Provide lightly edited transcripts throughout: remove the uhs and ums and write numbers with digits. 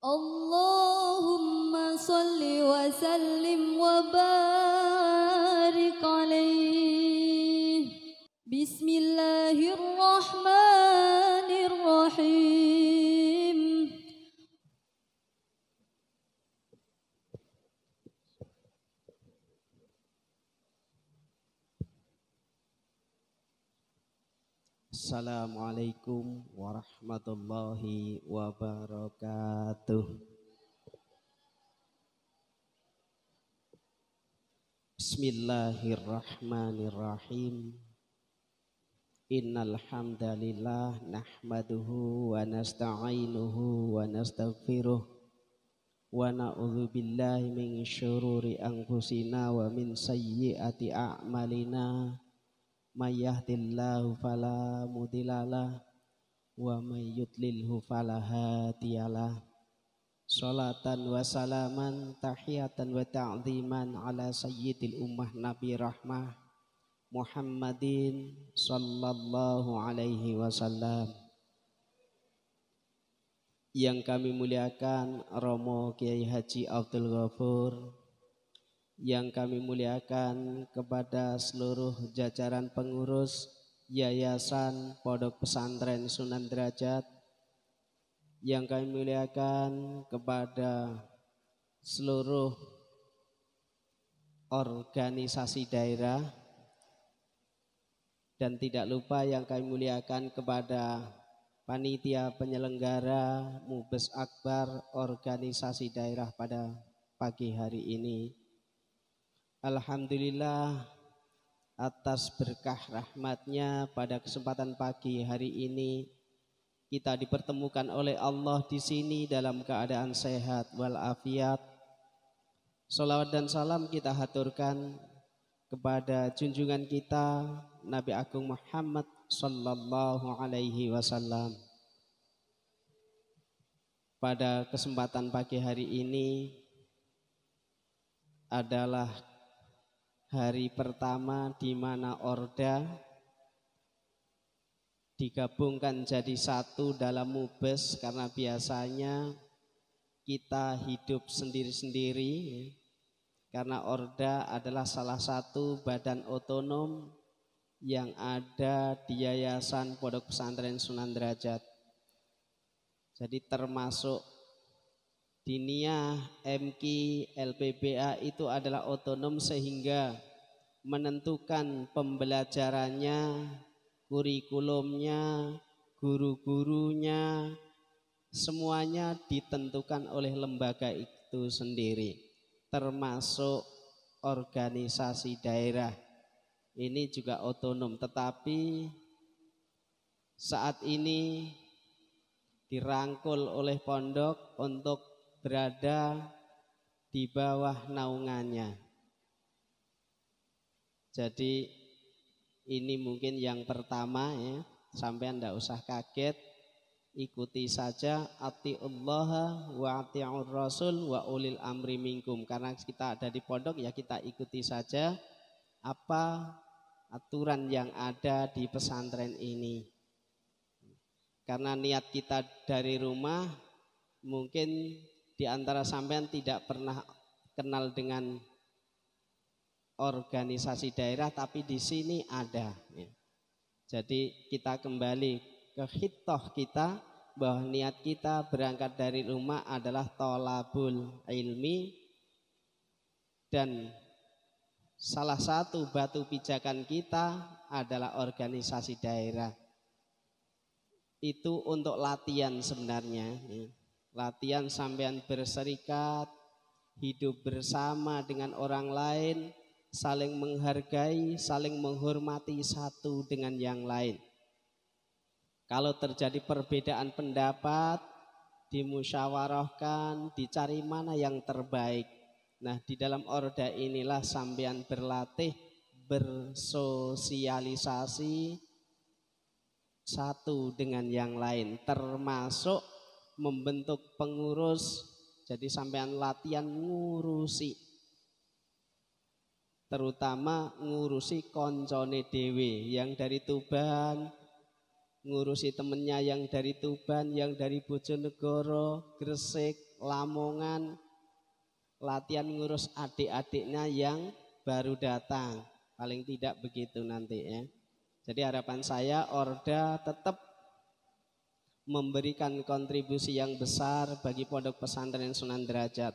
Allahumma salli wa sallim wa barik alaih. Bismillahirrahmanirrahim. Assalamualaikum warahmatullahi wabarakatuh. Bismillahirrahmanirrahim. Innal hamdalillah nahmaduhu wa nasta'inuhu wa nastaghfiruh wa na'udzu billahi min syururi anfusina wa min sayyiati a'malina. May yahdihillahu fala mudhillalah wa may yudlilhu fala hadiyalah. Sholatan wa salaman tahiyatan wa ta'ziman ala sayyidil ummah nabi rahmah Muhammadin sallallahu alaihi wasallam. Yang kami muliakan Romo Kiai Haji Abdul Ghafur, yang kami muliakan kepada seluruh jajaran pengurus Yayasan Pondok Pesantren Sunan Derajat, yang kami muliakan kepada seluruh organisasi daerah, dan tidak lupa yang kami muliakan kepada panitia penyelenggara Mubes Akbar organisasi daerah pada pagi hari ini. Alhamdulillah atas berkah rahmatnya pada kesempatan pagi hari ini kita dipertemukan oleh Allah di sini dalam keadaan sehat walafiat. Salawat dan salam kita haturkan kepada junjungan kita Nabi Agung Muhammad sallallahu alaihi wasallam. Pada kesempatan pagi hari ini adalah hari pertama di mana Orda digabungkan jadi satu dalam Mubes, karena biasanya kita hidup sendiri-sendiri, karena Orda adalah salah satu badan otonom yang ada di Yayasan Pondok Pesantren Sunan Derajat. Jadi termasuk Diniyah, MKI, LPBA itu adalah otonom sehingga menentukan pembelajarannya, kurikulumnya, guru-gurunya, semuanya ditentukan oleh lembaga itu sendiri, termasuk organisasi daerah. Ini juga otonom, tetapi saat ini dirangkul oleh pondok untuk berada di bawah naungannya. Jadi ini mungkin yang pertama ya, sampai tidak usah kaget, ikuti saja atiullaha wa atiur rasul wa ulil amri minkum. Karena kita ada di pondok ya, kita ikuti saja apa aturan yang ada di pesantren ini. Karena niat kita dari rumah, mungkin di antara sampean tidak pernah kenal dengan organisasi daerah, tapi di sini ada. Jadi kita kembali ke khitoh kita, bahwa niat kita berangkat dari rumah adalah tolabul ilmi, dan salah satu batu pijakan kita adalah organisasi daerah. Itu untuk latihan sebenarnya. Latihan sampean berserikat, hidup bersama dengan orang lain, saling menghargai, saling menghormati satu dengan yang lain. Kalau terjadi perbedaan pendapat, dimusyawarahkan, dicari mana yang terbaik. Nah, di dalam Orda inilah sampean berlatih, bersosialisasi satu dengan yang lain, termasuk membentuk pengurus. Jadi sampean latihan ngurusi, terutama ngurusi koncone dewe yang dari Tuban, ngurusi temennya yang dari Tuban, yang dari Bojonegoro, Gresik, Lamongan, latihan ngurus adik-adiknya yang baru datang. Paling tidak begitu nanti ya. Jadi harapan saya Orda tetap memberikan kontribusi yang besar bagi Pondok Pesantren Sunan Derajat.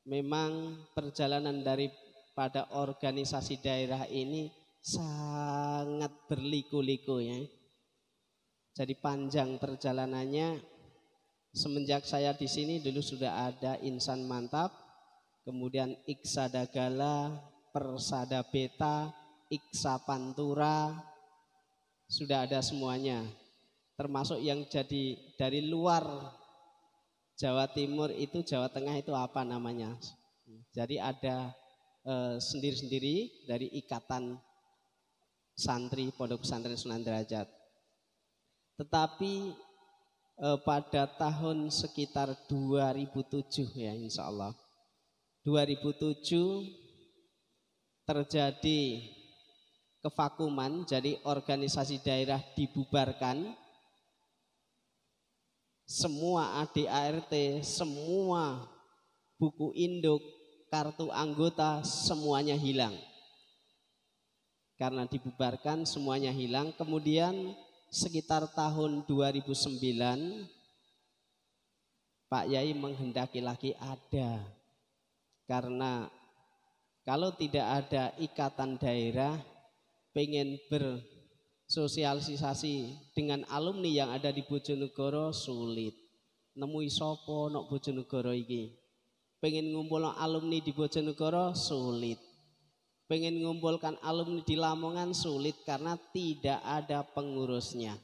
Memang perjalanan daripada organisasi daerah ini sangat berliku-liku ya. Jadi panjang perjalanannya. Semenjak saya di sini dulu sudah ada Insan Mantap, kemudian Iksa Dagala, Persada Beta, Iksa Pantura, sudah ada semuanya. Termasuk yang jadi dari luar Jawa Timur itu, Jawa Tengah itu apa namanya. Jadi ada sendiri-sendiri dari Ikatan Santri Pondok Pesantren Sunan Derajat. Tetapi pada tahun sekitar 2007 ya insya Allah 2007 terjadi kevakuman, jadi organisasi daerah dibubarkan, semua ADART, semua buku induk, kartu anggota semuanya hilang. Karena dibubarkan semuanya hilang. Kemudian sekitar tahun 2009 Pak Yai menghendaki lagi ada. Karena kalau tidak ada ikatan daerah, pengen bersosialisasi dengan alumni yang ada di Bojonegoro sulit. Nemui sopo nok Bojonegoro iki. Pengen ngumpul alumni di Bojonegoro sulit. Pengen ngumpulkan alumni di Lamongan sulit karena tidak ada pengurusnya.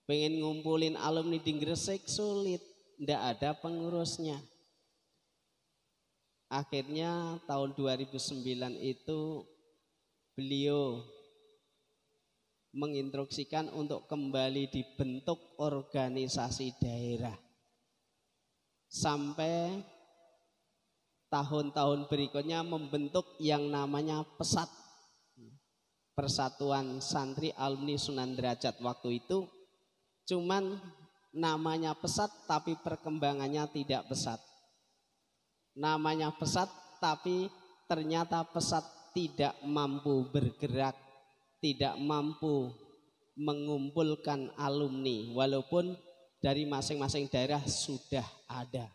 Pengen ngumpulin alumni di Gresik sulit, tidak ada pengurusnya. Akhirnya tahun 2009 itu beliau menginstruksikan untuk kembali dibentuk organisasi daerah. Sampai tahun-tahun berikutnya membentuk yang namanya PESAT, Persatuan Santri Alumni Sunan Derajat. Waktu itu cuman namanya PESAT tapi perkembangannya tidak pesat. Namanya PESAT tapi ternyata PESAT tidak mampu bergerak, tidak mampu mengumpulkan alumni walaupun dari masing-masing daerah sudah ada.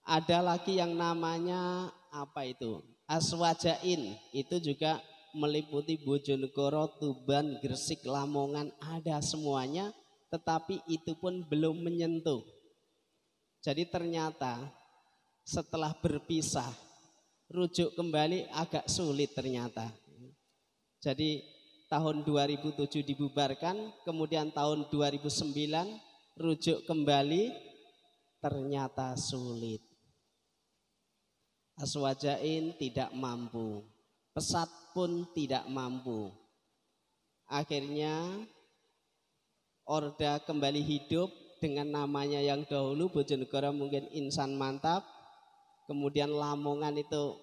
Ada lagi yang namanya apa itu? Aswajain, itu juga meliputi Bojonegoro, Tuban, Gresik, Lamongan, ada semuanya, tetapi itu pun belum menyentuh. Jadi ternyata setelah berpisah, rujuk kembali agak sulit ternyata. Jadi tahun 2007 dibubarkan, kemudian tahun 2009 rujuk kembali, ternyata sulit. Aswajain tidak mampu, PESAT pun tidak mampu. Akhirnya Orda kembali hidup dengan namanya yang dahulu, Bojonegoro mungkin Insan Mantap, kemudian Lamongan itu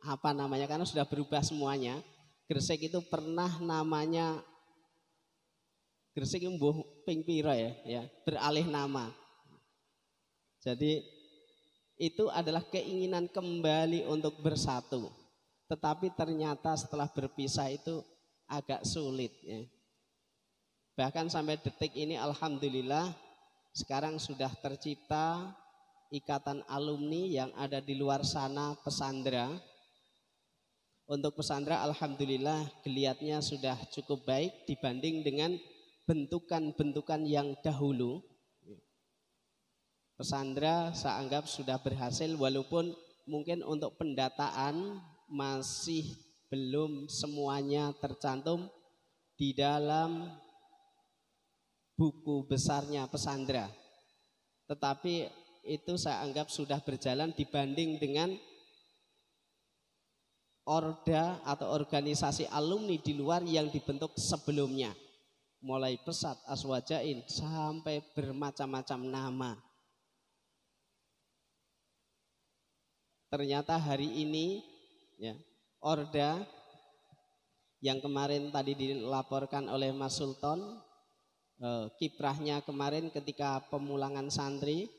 apa namanya karena sudah berubah semuanya. Gresik itu pernah namanya Gresik mbuh ping pira ya, beralih nama. Jadi itu adalah keinginan kembali untuk bersatu. Tetapi ternyata setelah berpisah itu agak sulit ya. Bahkan sampai detik ini alhamdulillah sekarang sudah tercipta ikatan alumni yang ada di luar sana, Pesandra. Untuk Pesandra alhamdulillah geliatnya sudah cukup baik dibanding dengan bentukan-bentukan yang dahulu. Pesandra saya anggap sudah berhasil walaupun mungkin untuk pendataan masih belum semuanya tercantum di dalam buku besarnya Pesandra. Tetapi itu saya anggap sudah berjalan dibanding dengan Orda atau organisasi alumni di luar yang dibentuk sebelumnya. Mulai PESAT, Aswajain sampai bermacam-macam nama. Ternyata hari ini ya, Orda yang kemarin tadi dilaporkan oleh Mas Sultan kiprahnya kemarin ketika pemulangan santri.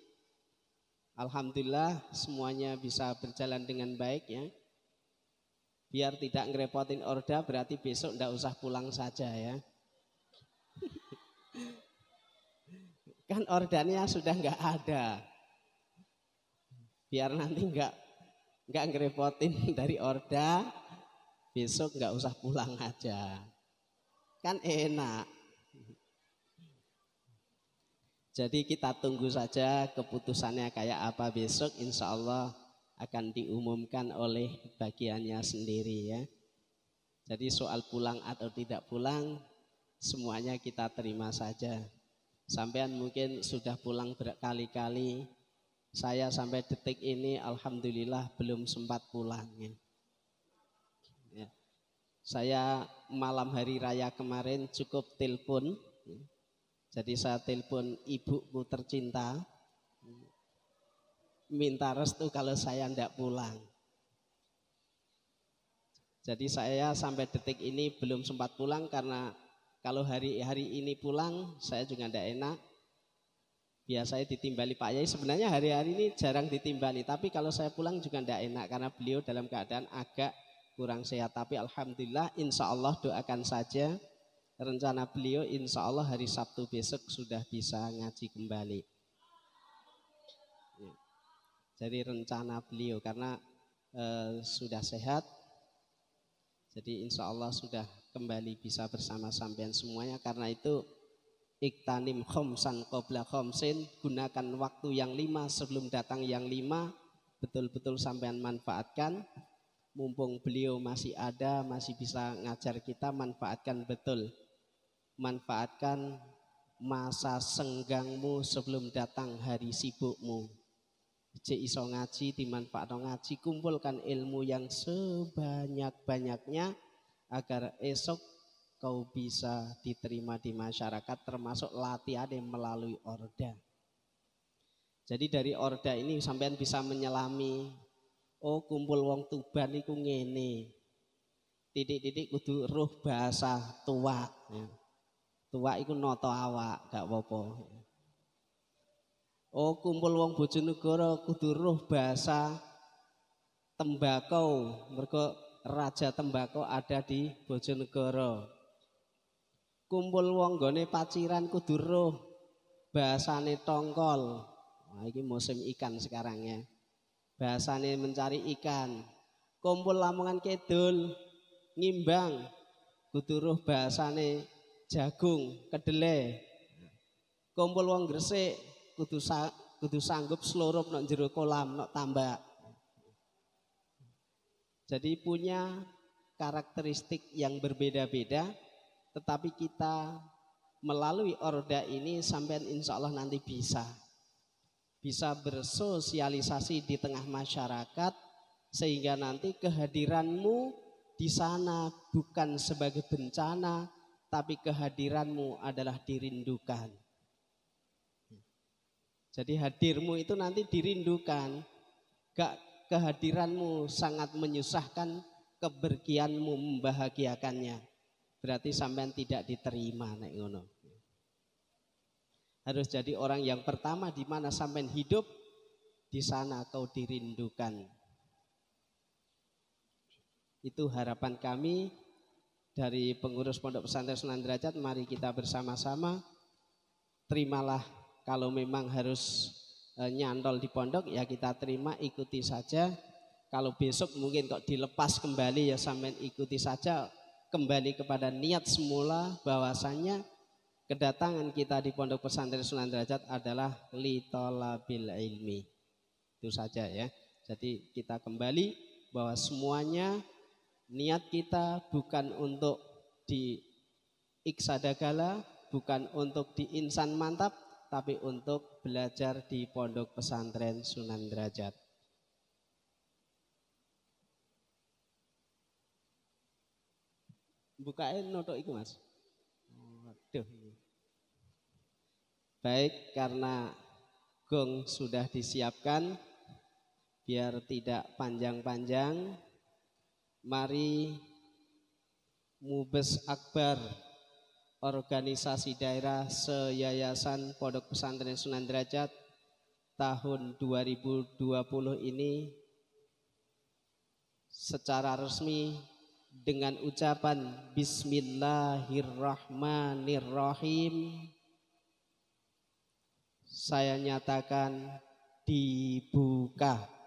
Alhamdulillah semuanya bisa berjalan dengan baik ya. Biar tidak ngerepotin Orda, berarti besok ndak usah pulang saja ya. Kan ordanya sudah nggak ada. Biar nanti nggak ngerepotin dari Orda, besok nggak usah pulang aja. Kan enak. Jadi kita tunggu saja keputusannya kayak apa besok, insya Allah akan diumumkan oleh bagiannya sendiri ya. Jadi soal pulang atau tidak pulang semuanya kita terima saja. Sampean mungkin sudah pulang berkali-kali, saya sampai detik ini alhamdulillah belum sempat pulang ya. Saya malam hari raya kemarin cukup telepon. Jadi saya telepon ibuku tercinta, minta restu kalau saya tidak pulang. Jadi saya sampai detik ini belum sempat pulang karena kalau hari-hari ini pulang saya juga tidak enak. Biasanya ditimbali Pak Yai, sebenarnya hari-hari ini jarang ditimbali. Tapi kalau saya pulang juga tidak enak karena beliau dalam keadaan agak kurang sehat. Tapi alhamdulillah insya Allah doakan saja. Rencana beliau insya Allah hari Sabtu besok sudah bisa ngaji kembali. Jadi rencana beliau karena sudah sehat. Jadi insya Allah sudah kembali bisa bersama sampean semuanya. Karena itu iktanim khomsan qabla khomsin, gunakan waktu yang 5 sebelum datang yang 5. Betul-betul sampean manfaatkan. Mumpung beliau masih ada, masih bisa ngajar kita, manfaatkan betul. Manfaatkan masa senggangmu sebelum datang hari sibukmu. Cek iso ngaji, dimanfaatkan ngaji, kumpulkan ilmu yang sebanyak-banyaknya agar esok kau bisa diterima di masyarakat, termasuk latihan melalui Orda. Jadi dari Orda ini sampean bisa menyelami, oh kumpul wong Tuban iku ngene. Titik-titik kudu roh bahasa tua. Ya. Tua iku noto awak, gak apa-apa. Oh kumpul wong Bojonegoro kudu roh bahasa tembakau. Mergo raja tembakau ada di Bojonegoro. Kumpul wong gone Paciran kudu roh bahasane tongkol. Nah, ini musim ikan sekarang ya. Bahasane mencari ikan. Kumpul Lamongan Kidul ngimbang kudu roh bahasane jagung, kedele. Kumpul wong Gresik kudu sanggup seluruh nok jero kolam, nok tambak. Jadi punya karakteristik yang berbeda-beda, tetapi kita melalui Orda ini sampai insya Allah nanti bisa bersosialisasi di tengah masyarakat sehingga nanti kehadiranmu di sana bukan sebagai bencana, tapi kehadiranmu adalah dirindukan. Jadi hadirmu itu nanti dirindukan. Gak kehadiranmu sangat menyusahkan, kepergianmu membahagiakannya. Berarti sampean tidak diterima nek ngono. Harus jadi orang yang pertama di mana sampean hidup, di sana kau dirindukan. Itu harapan kami dari pengurus Pondok Pesantren Sunan Derajat. Mari kita bersama-sama terimalah. Kalau memang harus nyantol di pondok ya kita terima, ikuti saja. Kalau besok mungkin kok dilepas kembali ya sampean ikuti saja, kembali kepada niat semula bahwasanya kedatangan kita di Pondok Pesantren Sunan Derajat adalah li thalabil ilmi. Itu saja ya. Jadi kita kembali bahwa semuanya niat kita bukan untuk di iksadagala, bukan untuk di insan mantap, tapi untuk belajar di Pondok Pesantren Sunan Derajat. Bukain notok iku Mas. Waduh. Baik, karena gong sudah disiapkan, biar tidak panjang-panjang, mari Mubes Akbar organisasi daerah se-Yayasan Pondok Pesantren Sunan Derajat tahun 2020 ini secara resmi dengan ucapan Bismillahirrahmanirrahim saya nyatakan dibuka.